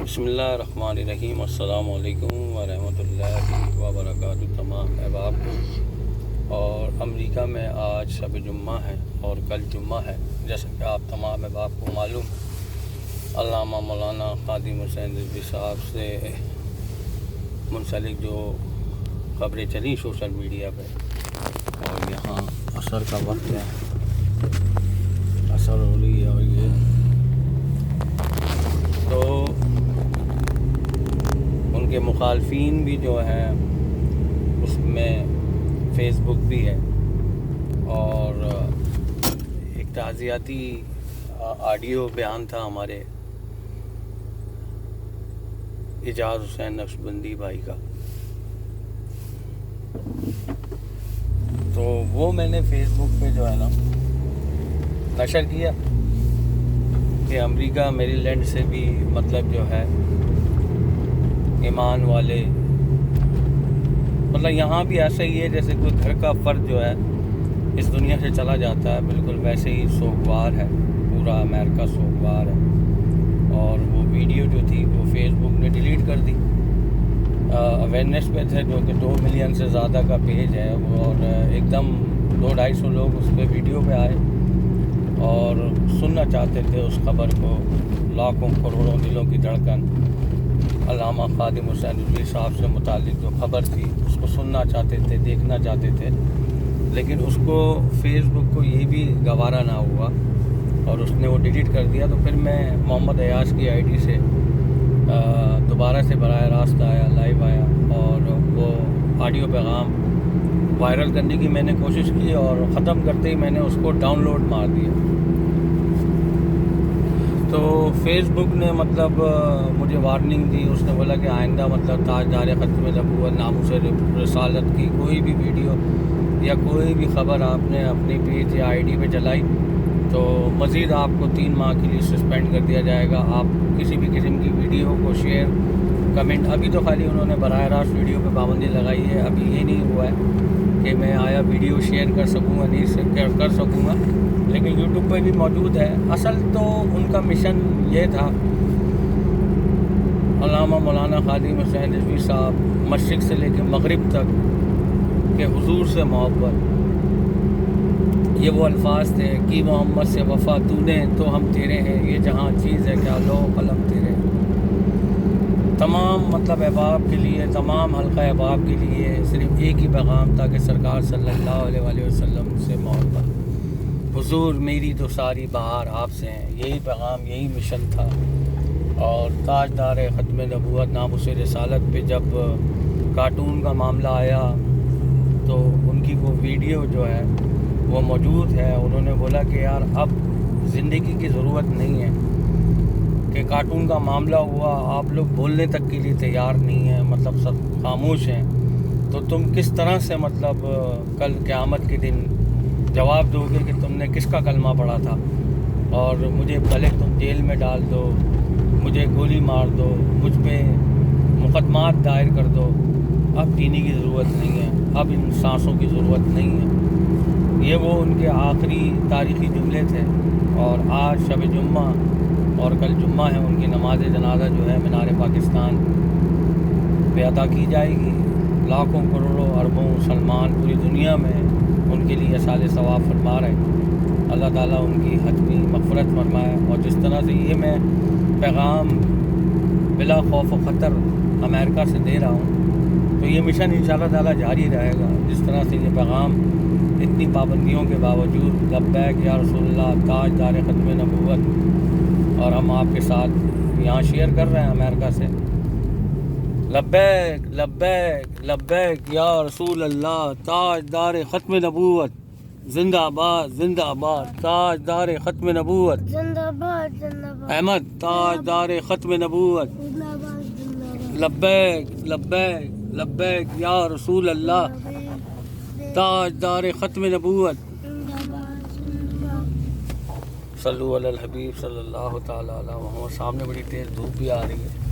بسم اللہ الرحمن الرحیم۔ السلام علیکم ورحمۃ اللہ وبرکاتہ تمام احباب کو۔ اور امریکہ میں آج شب جمعہ ہے اور کل جمعہ ہے، جیسا کہ آپ تمام احباب کو معلوم۔ علامہ مولانا خادم حسین رضوی صاحب سے منسلک جو خبریں چلیں سوشل میڈیا پہ، اور یہاں عصر کا وقت ہے، عصر ہو رہی ہے، اور یہ تو ان کے مخالفین بھی جو ہیں اس میں فیس بک بھی ہے، اور ایک تعزیتی آڈیو بیان تھا ہمارے اعجاز حسین نقشبندی بھائی کا، تو وہ میں نے فیس بک پہ جو ہے نا نشر کیا کہ امریکہ میری لینڈ سے بھی مطلب جو ہے ایمان والے، مطلب یہاں بھی ایسا ہی ہے جیسے کوئی گھر کا فرد جو ہے اس دنیا سے چلا جاتا ہے، بالکل ویسے ہی سوگوار ہے، پورا امریکہ سوگوار ہے۔ اور وہ ویڈیو جو تھی وہ فیس بک نے ڈیلیٹ کر دی، اویئرنیس پہ تھے جو کہ 2 ملین سے زیادہ کا پیج ہے، اور ایک دم 200-250 لوگ اس پہ ویڈیو پہ آئے اور سننا چاہتے تھے اس خبر کو، لاکھوں کروڑوں دلوں کی دھڑکن علامہ خادم حسین رضوی صاحب سے متعلق جو خبر تھی اس کو سننا چاہتے تھے، دیکھنا چاہتے تھے، لیکن اس کو فیس بک کو یہ بھی گوارا نہ ہوا اور اس نے وہ ڈیلیٹ کر دیا۔ تو پھر میں محمد ایاز کی آئی ڈی سے دوبارہ سے براہ راست آیا، لائیو آیا، اور وہ آڈیو پیغام وائرل کرنے کی میں نے کوشش کی، اور ختم کرتے ہی میں نے اس کو ڈاؤن لوڈ مار دیا۔ تو فیس بک نے مطلب مجھے وارننگ دی، اس نے بولا کہ آئندہ مطلب تاجدار ختم نبوت ناموس رسالت کی کوئی بھی ویڈیو یا کوئی بھی خبر آپ نے اپنی پیج یا آئی ڈی پہ چلائی تو مزید آپ کو 3 ماہ کے لیے سسپینڈ کر دیا جائے گا۔ آپ کسی بھی قسم کی ویڈیو کو شیئر، کمنٹ، ابھی تو خالی انہوں نے براہ راست ویڈیو پہ پابندی لگائی ہے، ابھی یہ نہیں ہوا ہے کہ میں آیا ویڈیو شیئر کر سکوں گا، نہیں کر سکوں گا، لیکن یوٹیوب پہ بھی موجود ہے۔ اصل تو ان کا مشن یہ تھا، علامہ مولانا خادم حسین رضوی صاحب مشرق سے لے کے مغرب تک کہ حضور سے محبت، یہ وہ الفاظ تھے کہ محمد سے وفا تو نے تو ہم تیرے ہیں، یہ جہاں چیز ہے کیا لو قلم تیرے۔ تمام مطلب احباب کے لیے، تمام حلقہ احباب کے لیے صرف ایک ہی پیغام تھا کہ سرکار صلی اللہ علیہ وآلہ وسلم سے محبت، حضور میری تو ساری بہار آپ سے ہیں، یہی پیغام، یہی مشن تھا۔ اور تاجدار ختم نبوت ناموس رسالت پہ جب کارٹون کا معاملہ آیا تو ان کی وہ ویڈیو جو ہے وہ موجود ہے۔ انہوں نے بولا کہ یار اب زندگی کی ضرورت نہیں ہے کہ کارٹون کا معاملہ ہوا، آپ لوگ بولنے تک کے لیے تیار نہیں ہیں، مطلب سب خاموش ہیں، تو تم کس طرح سے مطلب کل قیامت کے دن جواب دو گے کہ تم نے کس کا کلمہ پڑھا تھا، اور مجھے بھلے تم جیل میں ڈال دو، مجھے گولی مار دو، مجھ پہ مقدمات دائر کر دو، اب جینے کی ضرورت نہیں ہے، اب ان سانسوں کی ضرورت نہیں ہے۔ یہ وہ ان کے آخری تاریخی جملے تھے، اور آج شب جمعہ اور کل جمعہ ہے، ان کی نماز جنازہ جو ہے مینار پاکستان پہ ادا کی جائے گی۔ لاکھوں کروڑوں اربوں مسلمان پوری دنیا میں ان کے لیے اصال ثواب فرما رہے ہیں، اللہ تعالیٰ ان کی حتمی مغفرت فرمائے۔ اور جس طرح سے یہ میں پیغام بلا خوف و خطر امریکہ سے دے رہا ہوں، تو یہ مشن انشاءاللہ تعالیٰ جاری رہے گا۔ جس طرح سے یہ پیغام اتنی پابندیوں کے باوجود لبیک یا رسول اللہ تاجدار ختم نبوت، اور ہم آپ کے ساتھ یہاں شیئر کر رہے ہیں امریکہ سے، لبیک لبیک لبیک یا رسول اللہ تاجدار ختم نبوت، زندہ آباد زندہ آباد تاجدار ختم نبوت، زندہ آباد زندہ آباد احمد تاجدار ختم نبوت، زندہ آباد زندہ آباد لبیک لبیک لبیک یا رسول اللہ تاجدار ختم نبوت۔ صلو علی الحبیب صلی اللہ تعالی علیہ وسلم۔ سامنے بڑی تیز دھوپ بھی آ رہی ہے۔